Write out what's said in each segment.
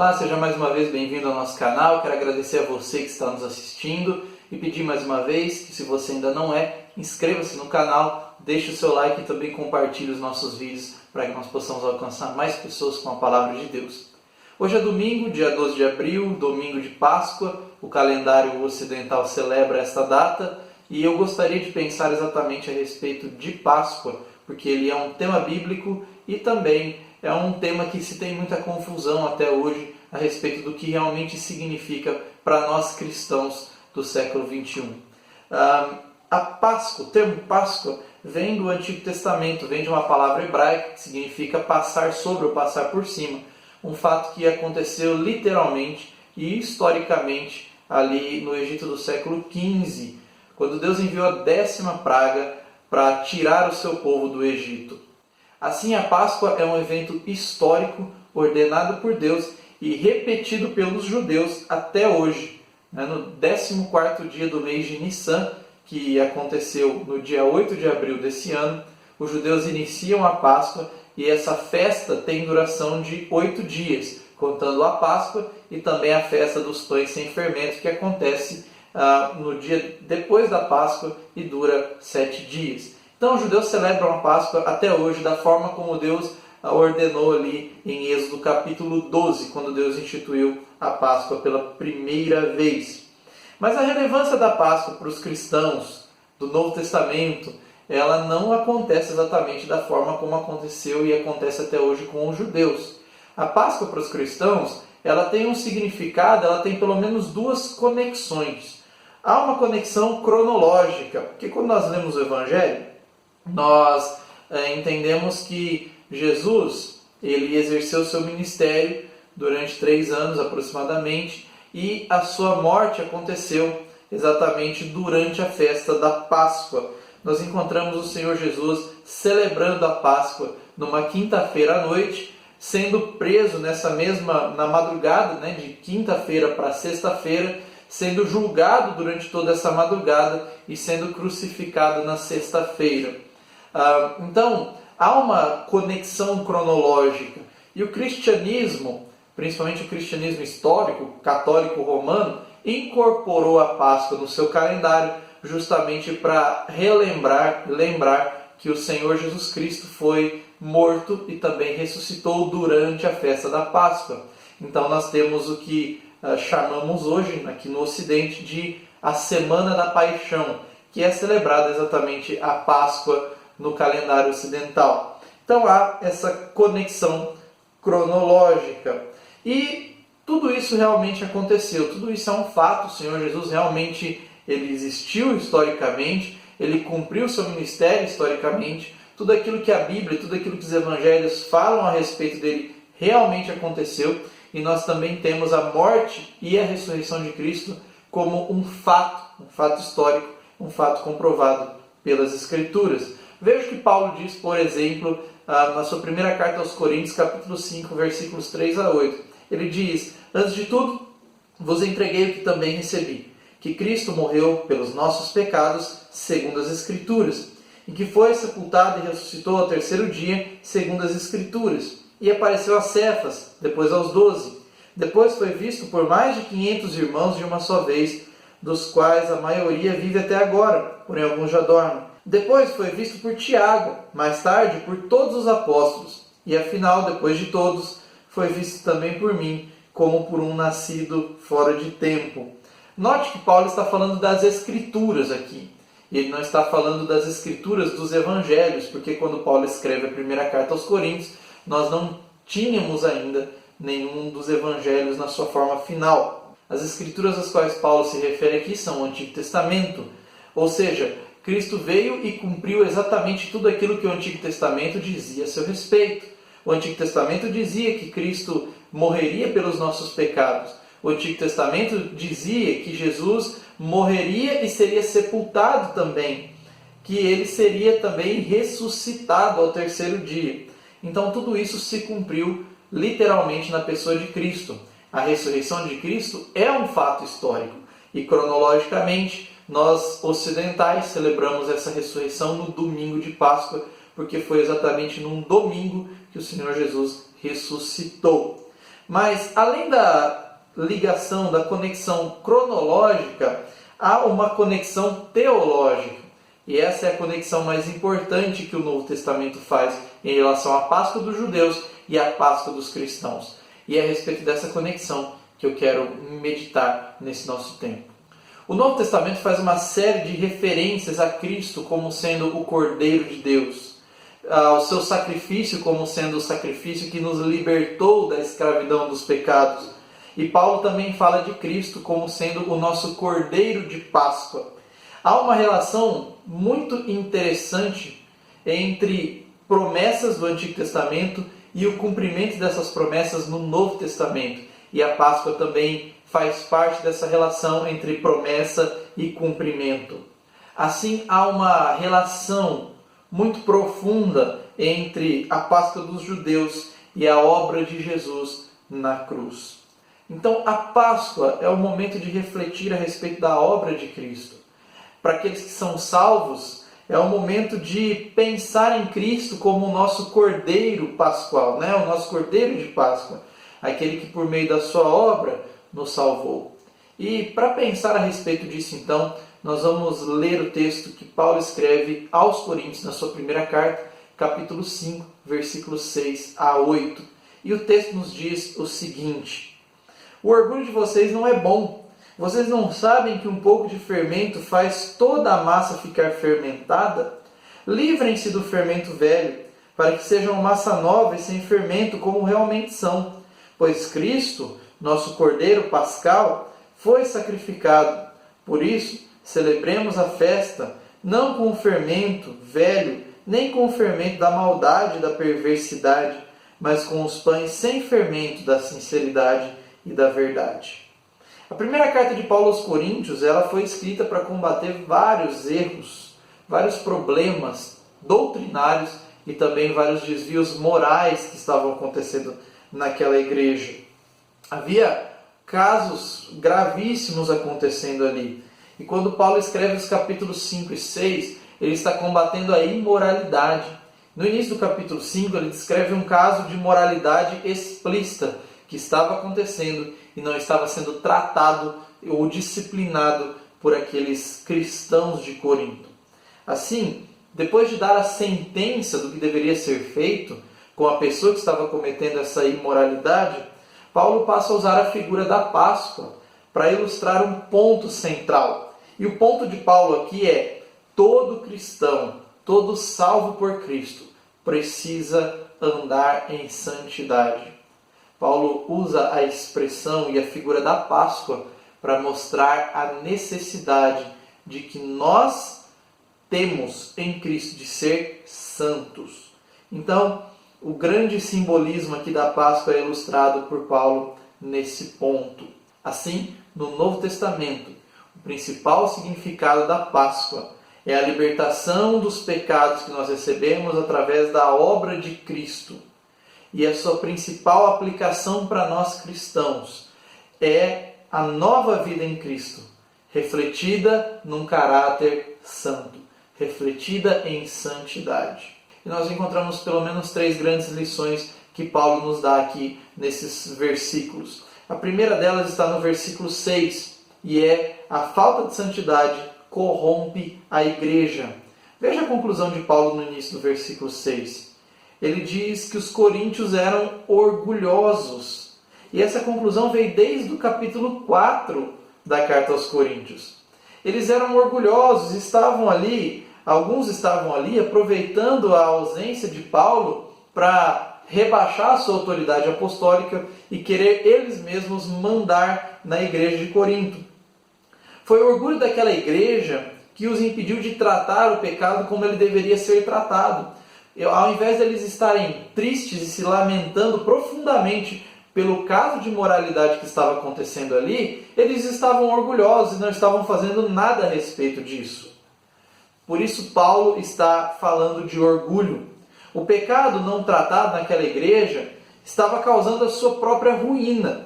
Olá, seja mais uma vez bem-vindo ao nosso canal. Quero agradecer a você que está nos assistindo e pedir mais uma vez que, se você ainda não é, inscreva-se no canal, deixe o seu like e também compartilhe os nossos vídeos para que nós possamos alcançar mais pessoas com a Palavra de Deus. Hoje é domingo, dia 12 de abril, domingo de Páscoa. O calendário ocidental celebra esta data e eu gostaria de pensar exatamente a respeito de Páscoa, porque ele é um tema bíblico e também é um tema que se tem muita confusão até hoje a respeito do que realmente significa para nós cristãos do século XXI. A Páscoa, o termo Páscoa, vem do Antigo Testamento, vem de uma palavra hebraica que significa passar sobre ou passar por cima. Um fato que aconteceu literalmente e historicamente ali no Egito do século XV, quando Deus enviou a 10ª praga para tirar o seu povo do Egito. Assim, a Páscoa é um evento histórico ordenado por Deus e repetido pelos judeus até hoje. No 14º dia do mês de Nissan, que aconteceu no dia 8 de abril desse ano, os judeus iniciam a Páscoa e essa festa tem duração de 8 dias, contando a Páscoa e também a festa dos pães sem fermento, que acontece no dia depois da Páscoa e dura 7 dias. Então, os judeus celebram a Páscoa até hoje da forma como Deus ordenou ali em Êxodo capítulo 12, quando Deus instituiu a Páscoa pela primeira vez. Mas a relevância da Páscoa para os cristãos do Novo Testamento, ela não acontece exatamente da forma como aconteceu e acontece até hoje com os judeus. A Páscoa para os cristãos, ela tem um significado, ela tem pelo menos duas conexões. Há uma conexão cronológica, porque quando nós lemos o Evangelho, nós entendemos que Jesus ele exerceu seu ministério durante 3 anos aproximadamente e a sua morte aconteceu exatamente durante a festa da Páscoa. Nós encontramos o Senhor Jesus celebrando a Páscoa numa quinta-feira à noite, sendo preso na madrugada, de quinta-feira para sexta-feira, sendo julgado durante toda essa madrugada e sendo crucificado na sexta-feira. Então, há uma conexão cronológica. E o cristianismo, principalmente o cristianismo histórico, católico romano, incorporou a Páscoa no seu calendário justamente para lembrar que o Senhor Jesus Cristo foi morto e também ressuscitou durante a festa da Páscoa. Então nós temos o que chamamos hoje, aqui no Ocidente, de a Semana da Paixão, que é celebrada exatamente a Páscoa no calendário ocidental. Então há essa conexão cronológica. E tudo isso realmente aconteceu, tudo isso é um fato. O Senhor Jesus realmente ele existiu historicamente, ele cumpriu seu ministério historicamente, tudo aquilo que a Bíblia, tudo aquilo que os evangelhos falam a respeito dele realmente aconteceu, e nós também temos a morte e a ressurreição de Cristo como um fato histórico, um fato comprovado pelas Escrituras. Veja o que Paulo diz, por exemplo, na sua primeira carta aos Coríntios, capítulo 5, versículos 3 a 8. Ele diz: antes de tudo, vos entreguei o que também recebi, que Cristo morreu pelos nossos pecados, segundo as Escrituras, e que foi sepultado e ressuscitou ao 3º dia, segundo as Escrituras, e apareceu a Cefas, depois aos 12. Depois foi visto por mais de 500 irmãos de uma só vez, dos quais a maioria vive até agora, porém alguns já dormem. Depois foi visto por Tiago, mais tarde por todos os apóstolos, e afinal, depois de todos, foi visto também por mim, como por um nascido fora de tempo. Note que Paulo está falando das Escrituras aqui. Ele não está falando das Escrituras dos Evangelhos, porque quando Paulo escreve a primeira carta aos Coríntios, nós não tínhamos ainda nenhum dos Evangelhos na sua forma final. As Escrituras às quais Paulo se refere aqui são o Antigo Testamento, ou seja, Cristo veio e cumpriu exatamente tudo aquilo que o Antigo Testamento dizia a seu respeito. O Antigo Testamento dizia que Cristo morreria pelos nossos pecados. O Antigo Testamento dizia que Jesus morreria e seria sepultado também, que ele seria também ressuscitado ao 3º dia. Então tudo isso se cumpriu literalmente na pessoa de Cristo. A ressurreição de Cristo é um fato histórico e cronologicamente nós ocidentais celebramos essa ressurreição no domingo de Páscoa, porque foi exatamente num domingo que o Senhor Jesus ressuscitou. Mas além da ligação, da conexão cronológica, há uma conexão teológica. E essa é a conexão mais importante que o Novo Testamento faz em relação à Páscoa dos judeus e à Páscoa dos cristãos. E é a respeito dessa conexão que eu quero meditar nesse nosso tempo. O Novo Testamento faz uma série de referências a Cristo como sendo o Cordeiro de Deus, ao seu sacrifício como sendo o sacrifício que nos libertou da escravidão dos pecados. E Paulo também fala de Cristo como sendo o nosso Cordeiro de Páscoa. Há uma relação muito interessante entre promessas do Antigo Testamento e o cumprimento dessas promessas no Novo Testamento. E a Páscoa também faz parte dessa relação entre promessa e cumprimento. Assim, há uma relação muito profunda entre a Páscoa dos judeus e a obra de Jesus na cruz. Então, a Páscoa é o momento de refletir a respeito da obra de Cristo. Para aqueles que são salvos, é o momento de pensar em Cristo como o nosso Cordeiro Pascual, né? O nosso Cordeiro de Páscoa, aquele que por meio da sua obra nos salvou. E para pensar a respeito disso, então, nós vamos ler o texto que Paulo escreve aos Coríntios na sua primeira carta, capítulo 5, versículos 6 a 8. E o texto nos diz o seguinte: o orgulho de vocês não é bom. Vocês não sabem que um pouco de fermento faz toda a massa ficar fermentada? Livrem-se do fermento velho, para que sejam massa nova e sem fermento, como realmente são. Pois Cristo, nosso Cordeiro Pascal, foi sacrificado. Por isso, celebremos a festa, não com o fermento velho, nem com o fermento da maldade e da perversidade, mas com os pães sem fermento da sinceridade e da verdade. A primeira carta de Paulo aos Coríntios, ela foi escrita para combater vários erros, vários problemas doutrinários e também vários desvios morais que estavam acontecendo naquela igreja. Havia casos gravíssimos acontecendo ali. E quando Paulo escreve os capítulos 5 e 6, ele está combatendo a imoralidade. No início do capítulo 5, ele descreve um caso de moralidade explícita que estava acontecendo e não estava sendo tratado ou disciplinado por aqueles cristãos de Corinto. Assim, depois de dar a sentença do que deveria ser feito com a pessoa que estava cometendo essa imoralidade, Paulo passa a usar a figura da Páscoa para ilustrar um ponto central. E o ponto de Paulo aqui é: todo cristão, todo salvo por Cristo, precisa andar em santidade. Paulo usa a expressão e a figura da Páscoa para mostrar a necessidade de que nós temos em Cristo de ser santos. Então, o grande simbolismo aqui da Páscoa é ilustrado por Paulo nesse ponto. Assim, no Novo Testamento, o principal significado da Páscoa é a libertação dos pecados que nós recebemos através da obra de Cristo. E a sua principal aplicação para nós cristãos é a nova vida em Cristo, refletida num caráter santo, refletida em santidade. E nós encontramos pelo menos 3 grandes lições que Paulo nos dá aqui nesses versículos. A primeira delas está no versículo 6, e é: a falta de santidade corrompe a igreja. Veja a conclusão de Paulo no início do versículo 6. Ele diz que os coríntios eram orgulhosos. E essa conclusão veio desde o capítulo 4 da carta aos Coríntios. Eles eram orgulhosos, alguns estavam ali aproveitando a ausência de Paulo para rebaixar a sua autoridade apostólica e querer eles mesmos mandar na igreja de Corinto. Foi o orgulho daquela igreja que os impediu de tratar o pecado como ele deveria ser tratado. Ao invés de eles estarem tristes e se lamentando profundamente pelo caso de imoralidade que estava acontecendo ali, eles estavam orgulhosos e não estavam fazendo nada a respeito disso. Por isso Paulo está falando de orgulho. O pecado não tratado naquela igreja estava causando a sua própria ruína.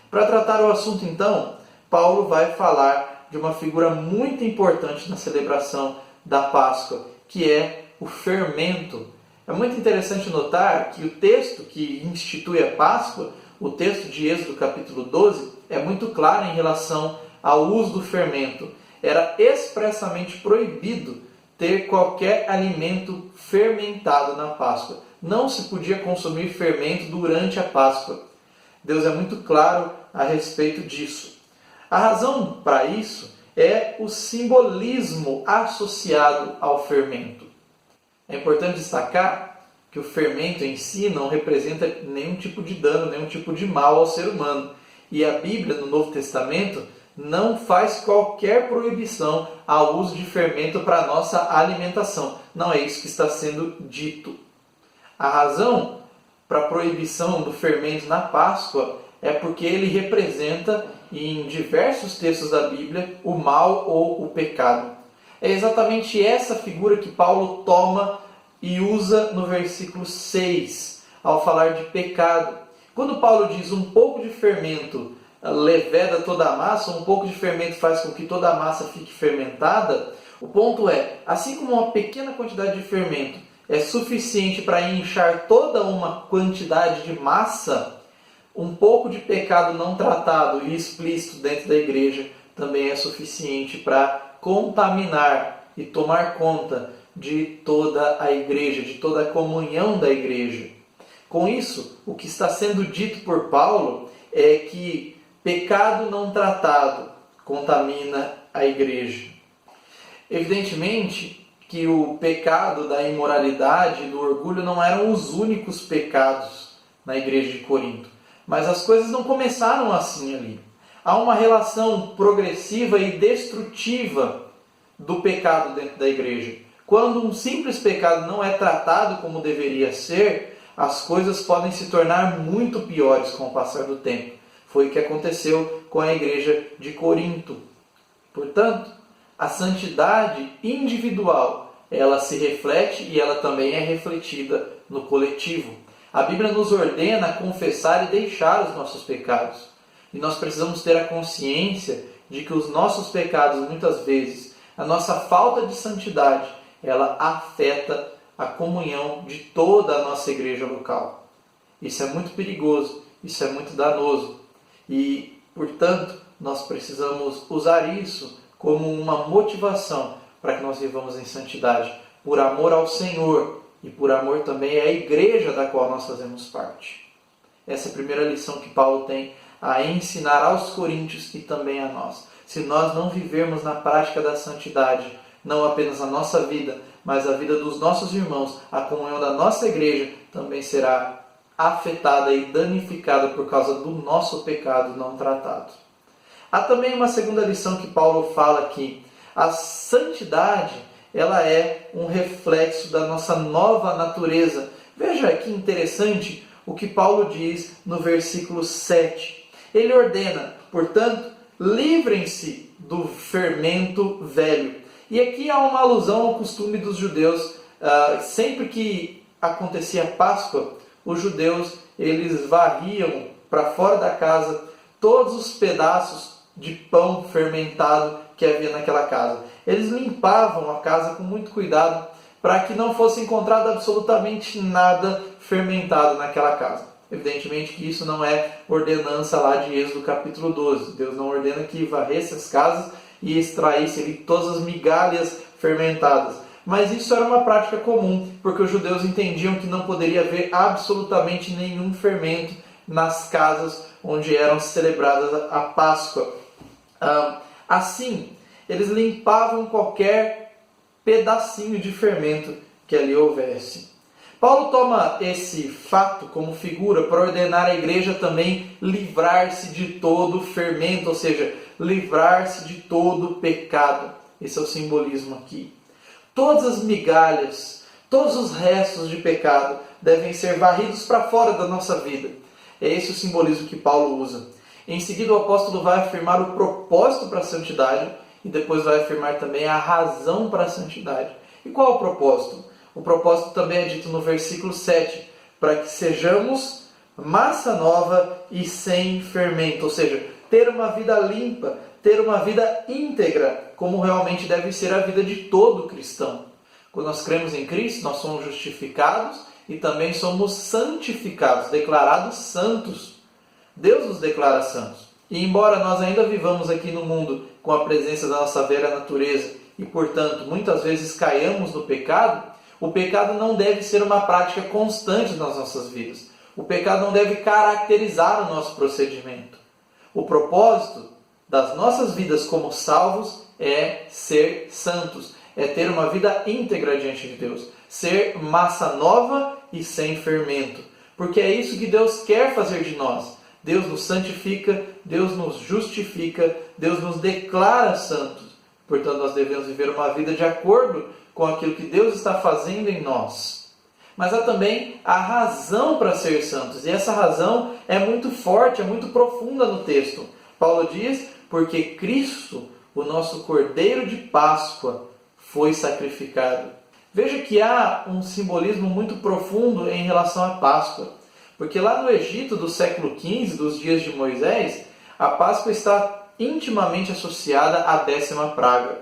Para tratar o assunto então, Paulo vai falar de uma figura muito importante na celebração da Páscoa, que é o fermento. É muito interessante notar que o texto que institui a Páscoa o texto de Êxodo capítulo 12 é muito claro em relação ao uso do fermento. Era expressamente proibido ter qualquer alimento fermentado na Páscoa. Não se podia consumir fermento durante a Páscoa. Deus é muito claro a respeito disso. A razão para isso é o simbolismo associado ao fermento. É importante destacar que o fermento em si não representa nenhum tipo de dano, nenhum tipo de mal ao ser humano. E a Bíblia, no Novo Testamento, não faz qualquer proibição ao uso de fermento para a nossa alimentação. Não é isso que está sendo dito. A razão para a proibição do fermento na Páscoa é porque ele representa, em diversos textos da Bíblia, o mal ou o pecado. É exatamente essa figura que Paulo toma e usa no versículo 6, ao falar de pecado. Quando Paulo diz um pouco de fermento leveda toda a massa, um pouco de fermento faz com que toda a massa fique fermentada, o ponto é, assim como uma pequena quantidade de fermento é suficiente para inchar toda uma quantidade de massa, um pouco de pecado não tratado e explícito dentro da igreja também é suficiente para contaminar e tomar conta de toda a igreja, de toda a comunhão da igreja. Com isso, o que está sendo dito por Paulo é que pecado não tratado contamina a igreja. Evidentemente que o pecado da imoralidade e do orgulho não eram os únicos pecados na igreja de Corinto. Mas as coisas não começaram assim ali. Há uma relação progressiva e destrutiva do pecado dentro da igreja. Quando um simples pecado não é tratado como deveria ser, as coisas podem se tornar muito piores com o passar do tempo. Foi o que aconteceu com a igreja de Corinto. Portanto, a santidade individual, ela se reflete e ela também é refletida no coletivo. A Bíblia nos ordena a confessar e deixar os nossos pecados. E nós precisamos ter a consciência de que os nossos pecados, muitas vezes, a nossa falta de santidade, ela afeta a comunhão de toda a nossa igreja local. Isso é muito perigoso, isso é muito danoso. E, portanto, nós precisamos usar isso como uma motivação para que nós vivamos em santidade, por amor ao Senhor e por amor também à igreja da qual nós fazemos parte. Essa é a primeira lição que Paulo tem a ensinar aos coríntios e também a nós. Se nós não vivermos na prática da santidade, não apenas a nossa vida, mas a vida dos nossos irmãos, a comunhão da nossa igreja também será afetada e danificada por causa do nosso pecado não tratado. Há também uma segunda lição que Paulo fala aqui. A santidade, ela é um reflexo da nossa nova natureza. Veja que interessante o que Paulo diz no versículo 7. Ele ordena, portanto, livrem-se do fermento velho. E aqui há uma alusão ao costume dos judeus. Sempre que acontecia a Páscoa, os judeus eles varriam para fora da casa todos os pedaços de pão fermentado que havia naquela casa. Eles limpavam a casa com muito cuidado para que não fosse encontrado absolutamente nada fermentado naquela casa. Evidentemente que isso não é ordenança lá de Êxodo capítulo 12. Deus não ordena que varresse as casas e extraísse ali todas as migalhas fermentadas. Mas isso era uma prática comum, porque os judeus entendiam que não poderia haver absolutamente nenhum fermento nas casas onde eram celebradas a Páscoa. Assim, eles limpavam qualquer pedacinho de fermento que ali houvesse. Paulo toma esse fato como figura para ordenar a igreja também livrar-se de todo fermento, ou seja, livrar-se de todo pecado. Esse é o simbolismo aqui. Todas as migalhas, todos os restos de pecado devem ser varridos para fora da nossa vida. É esse o simbolismo que Paulo usa. Em seguida, o apóstolo vai afirmar o propósito para a santidade e depois vai afirmar também a razão para a santidade. E qual é o propósito? O propósito também é dito no versículo 7, para que sejamos massa nova e sem fermento, ou seja, ter uma vida limpa, ter uma vida íntegra, como realmente deve ser a vida de todo cristão. Quando nós cremos em Cristo, nós somos justificados e também somos santificados, declarados santos. Deus nos declara santos. E embora nós ainda vivamos aqui no mundo com a presença da nossa velha natureza e, portanto, muitas vezes caiamos no pecado, o pecado não deve ser uma prática constante nas nossas vidas. O pecado não deve caracterizar o nosso procedimento. O propósito das nossas vidas como salvos é ser santos, é ter uma vida íntegra diante de Deus, ser massa nova e sem fermento, porque é isso que Deus quer fazer de nós. Deus nos santifica, Deus nos justifica, Deus nos declara santos. Portanto, nós devemos viver uma vida de acordo com aquilo que Deus está fazendo em nós. Mas há também a razão para ser santos, e essa razão é muito forte, é muito profunda no texto. Paulo diz, porque Cristo, o nosso Cordeiro de Páscoa, foi sacrificado. Veja que há um simbolismo muito profundo em relação à Páscoa. Porque lá no Egito do século XV, dos dias de Moisés, a Páscoa está intimamente associada à 10ª praga.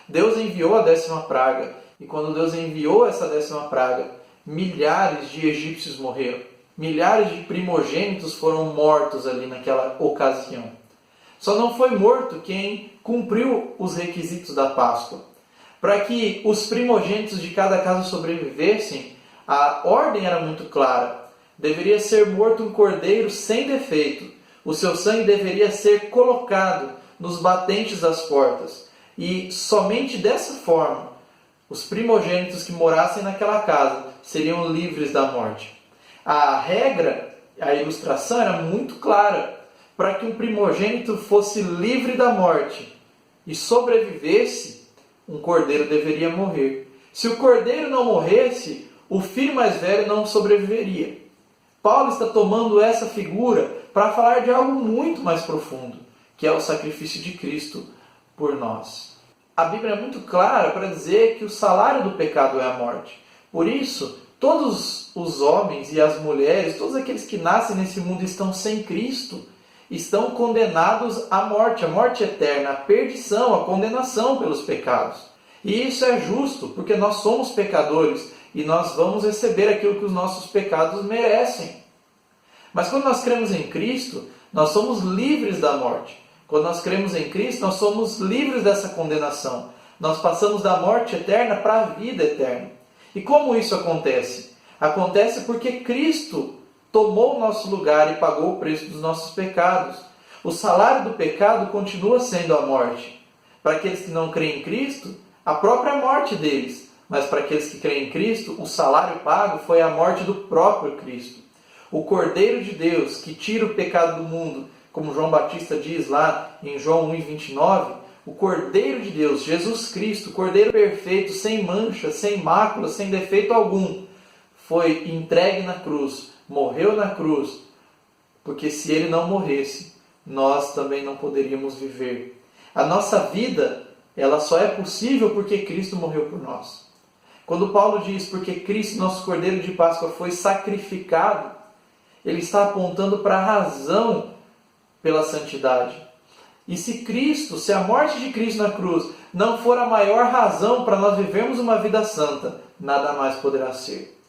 Deus enviou a 10ª praga. E quando Deus enviou essa 10ª praga, milhares de egípcios morreram. Milhares de primogênitos foram mortos ali naquela ocasião. Só não foi morto quem cumpriu os requisitos da Páscoa. Para que os primogênitos de cada casa sobrevivessem, a ordem era muito clara. Deveria ser morto um cordeiro sem defeito. O seu sangue deveria ser colocado nos batentes das portas. E somente dessa forma, os primogênitos que morassem naquela casa seriam livres da morte. A regra, a ilustração era muito clara. Para que um primogênito fosse livre da morte e sobrevivesse, um cordeiro deveria morrer. Se o cordeiro não morresse, o filho mais velho não sobreviveria. Paulo está tomando essa figura para falar de algo muito mais profundo, que é o sacrifício de Cristo por nós. A Bíblia é muito clara para dizer que o salário do pecado é a morte. Por isso, todos os homens e as mulheres, todos aqueles que nascem nesse mundo e estão sem Cristo, estão condenados à morte, a morte eterna, a perdição, a condenação pelos pecados. E isso é justo, porque nós somos pecadores e nós vamos receber aquilo que os nossos pecados merecem. Mas quando nós cremos em Cristo, nós somos livres da morte. Quando nós cremos em Cristo, nós somos livres dessa condenação. Nós passamos da morte eterna para a vida eterna. E como isso acontece? Acontece porque Cristo tomou o nosso lugar e pagou o preço dos nossos pecados. O salário do pecado continua sendo a morte. Para aqueles que não creem em Cristo, a própria morte deles. Mas para aqueles que creem em Cristo, o salário pago foi a morte do próprio Cristo. O Cordeiro de Deus, que tira o pecado do mundo, como João Batista diz lá em João 1,29, o Cordeiro de Deus, Jesus Cristo, Cordeiro perfeito, sem mancha, sem mácula, sem defeito algum, foi entregue na cruz, morreu na cruz, porque se ele não morresse, nós também não poderíamos viver. A nossa vida, ela só é possível porque Cristo morreu por nós. Quando Paulo diz, porque Cristo, nosso Cordeiro de Páscoa, foi sacrificado, ele está apontando para a razão pela santidade. E se Cristo, se a morte de Cristo na cruz não for a maior razão para nós vivermos uma vida santa, nada mais poderá ser.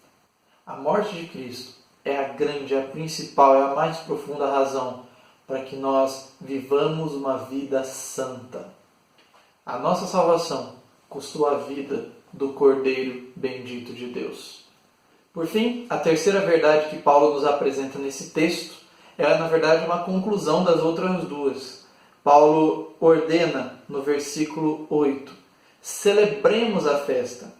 A morte de Cristo é a grande, a principal, é a mais profunda razão para que nós vivamos uma vida santa. A nossa salvação custou a vida do Cordeiro bendito de Deus. Por fim, a terceira verdade que Paulo nos apresenta nesse texto é, na verdade, uma conclusão das outras duas. Paulo ordena no versículo 8, celebremos a festa.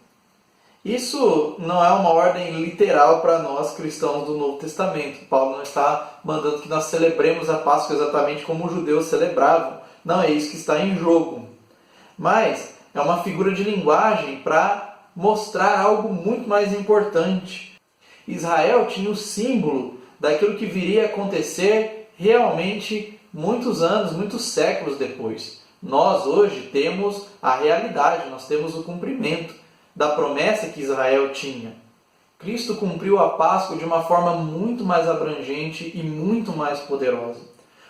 Isso não é uma ordem literal para nós cristãos do Novo Testamento. Paulo não está mandando que nós celebremos a Páscoa exatamente como os judeus celebravam. Não é isso que está em jogo. Mas é uma figura de linguagem para mostrar algo muito mais importante. Israel tinha o símbolo daquilo que viria a acontecer realmente muitos anos, muitos séculos depois. Nós hoje temos a realidade, nós temos o cumprimento da promessa que Israel tinha. Cristo cumpriu a Páscoa de uma forma muito mais abrangente e muito mais poderosa.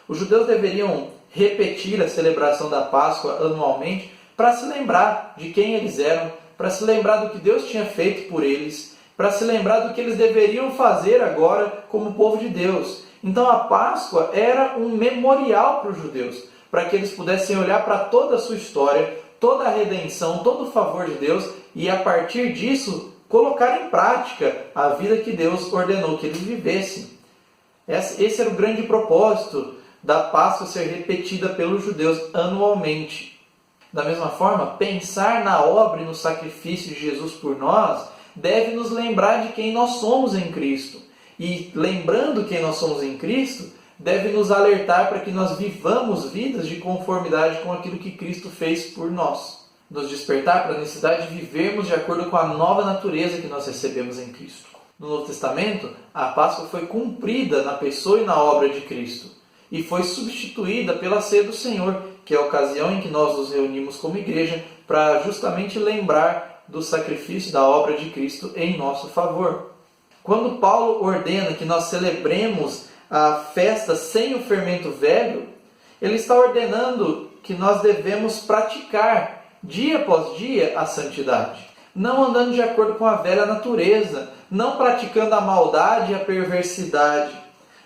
Os judeus deveriam repetir a celebração da Páscoa anualmente para se lembrar de quem eles eram, para se lembrar do que Deus tinha feito por eles, para se lembrar do que eles deveriam fazer agora como povo de Deus. Então a Páscoa era um memorial para os judeus, para que eles pudessem olhar para toda a sua história, toda a redenção, todo o favor de Deus e a partir disso colocar em prática a vida que Deus ordenou que eles vivessem. Esse era o grande propósito da Páscoa ser repetida pelos judeus anualmente. Da mesma forma, pensar na obra e no sacrifício de Jesus por nós deve nos lembrar de quem nós somos em Cristo. E lembrando quem nós somos em Cristo, deve nos alertar para que nós vivamos vidas de conformidade com aquilo que Cristo fez por nós. Nos despertar para a necessidade de vivermos de acordo com a nova natureza que nós recebemos em Cristo. No Novo Testamento, a Páscoa foi cumprida na pessoa e na obra de Cristo. E foi substituída pela ceia do Senhor, que é a ocasião em que nós nos reunimos como igreja para justamente lembrar do sacrifício da obra de Cristo em nosso favor. Quando Paulo ordena que nós celebremos a festa sem o fermento velho, ele está ordenando que nós devemos praticar dia após dia a santidade, não andando de acordo com a velha natureza, não praticando a maldade e a perversidade,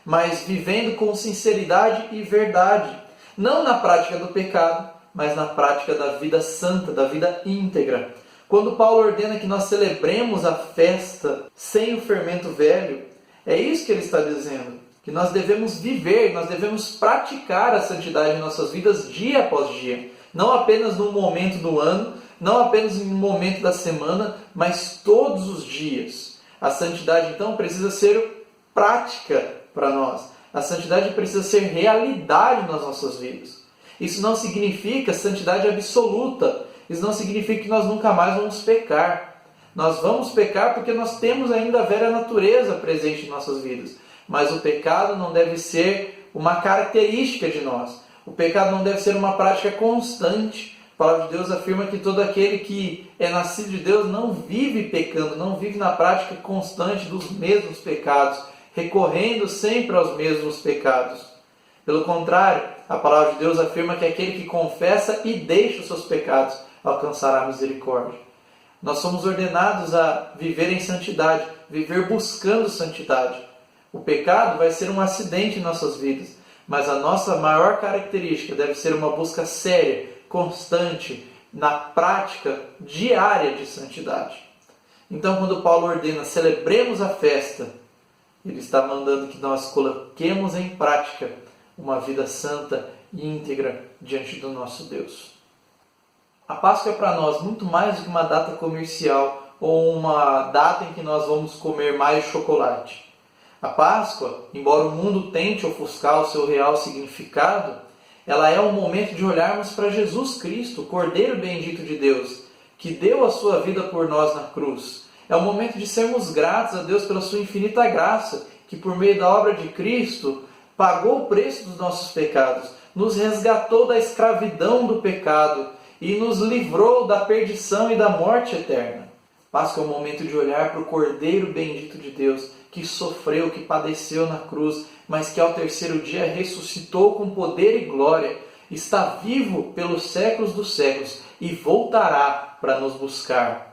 mas vivendo com sinceridade e verdade, não na prática do pecado, mas na prática da vida santa, da vida íntegra. Quando Paulo ordena que nós celebremos a festa sem o fermento velho, é isso que ele está dizendo, que nós devemos viver, nós devemos praticar a santidade em nossas vidas dia após dia, não apenas num momento do ano, não apenas em um momento da semana, mas todos os dias. A santidade, então, precisa ser prática para nós. A santidade precisa ser realidade nas nossas vidas. Isso não significa santidade absoluta. Isso não significa que nós nunca mais vamos pecar. Nós vamos pecar porque nós temos ainda a velha natureza presente em nossas vidas. Mas o pecado não deve ser uma característica de nós. O pecado não deve ser uma prática constante. A palavra de Deus afirma que todo aquele que é nascido de Deus não vive pecando, não vive na prática constante dos mesmos pecados, recorrendo sempre aos mesmos pecados. Pelo contrário, a palavra de Deus afirma que aquele que confessa e deixa os seus pecados alcançará a misericórdia. Nós somos ordenados a viver em santidade, viver buscando santidade. O pecado vai ser um acidente em nossas vidas, mas a nossa maior característica deve ser uma busca séria, constante, na prática diária de santidade. Então, quando Paulo ordena, celebremos a festa, ele está mandando que nós coloquemos em prática uma vida santa e íntegra diante do nosso Deus. A Páscoa é para nós muito mais do que uma data comercial ou uma data em que nós vamos comer mais chocolate. A Páscoa, embora o mundo tente ofuscar o seu real significado, ela é um momento de olharmos para Jesus Cristo, o Cordeiro bendito de Deus, que deu a sua vida por nós na cruz. É um momento de sermos gratos a Deus pela sua infinita graça, que por meio da obra de Cristo pagou o preço dos nossos pecados, nos resgatou da escravidão do pecado e nos livrou da perdição e da morte eterna. Páscoa é um momento de olhar para o Cordeiro bendito de Deus, que sofreu, que padeceu na cruz, mas que ao terceiro dia ressuscitou com poder e glória, está vivo pelos séculos dos séculos e voltará para nos buscar.